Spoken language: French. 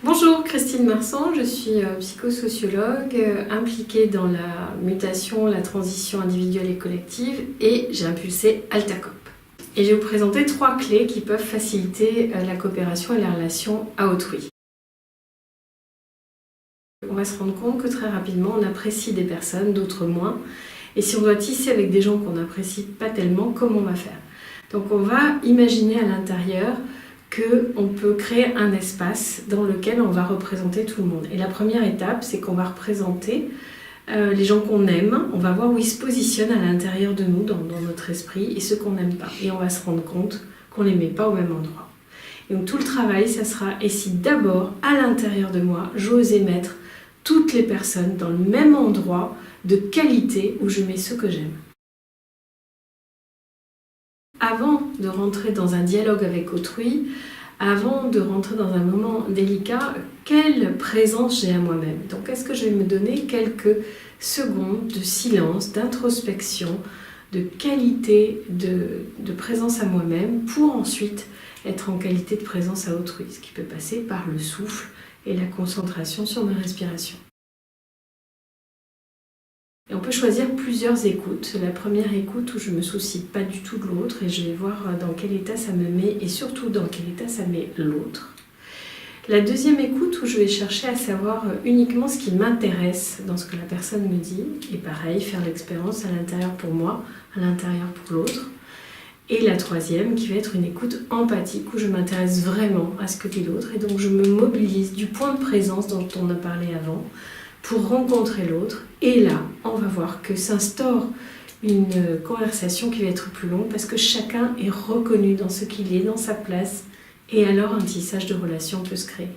Bonjour, Christine Marsan, je suis psychosociologue impliquée dans la mutation, la transition individuelle et collective et j'ai impulsé Altacop. Et je vais vous présenter 3 clés qui peuvent faciliter la coopération et la relation à autrui. On va se rendre compte que très rapidement on apprécie des personnes, d'autres moins. Et si on doit tisser avec des gens qu'on n'apprécie pas tellement, comment on va faire? Donc on va imaginer à l'intérieur qu'on peut créer un espace dans lequel on va représenter tout le monde. Et la première étape, c'est qu'on va représenter les gens qu'on aime, on va voir où ils se positionnent à l'intérieur de nous, dans notre esprit, et ceux qu'on n'aime pas. Et on va se rendre compte qu'on ne les met pas au même endroit. Et donc tout le travail, ça sera, et si d'abord, à l'intérieur de moi, j'osais mettre toutes les personnes dans le même endroit de qualité où je mets ceux que j'aime. Avant de rentrer dans un dialogue avec autrui, avant de rentrer dans un moment délicat, quelle présence j'ai à moi-même? Donc est-ce que je vais me donner quelques secondes de silence, d'introspection, de qualité de présence à moi-même pour ensuite être en qualité de présence à autrui, ce qui peut passer par le souffle et la concentration sur ma respiration. Et on peut choisir plusieurs écoutes. La première écoute où je ne me soucie pas du tout de l'autre et je vais voir dans quel état ça me met et surtout dans quel état ça met l'autre. La deuxième écoute où je vais chercher à savoir uniquement ce qui m'intéresse dans ce que la personne me dit et pareil, faire l'expérience à l'intérieur pour moi, à l'intérieur pour l'autre. Et la troisième qui va être une écoute empathique où je m'intéresse vraiment à ce que dit l'autre et donc je me mobilise du point de présence dont on a parlé avant pour rencontrer l'autre. Et là, on va voir que s'instaure une conversation qui va être plus longue parce que chacun est reconnu dans ce qu'il est, dans sa place. Et alors, un tissage de relations peut se créer.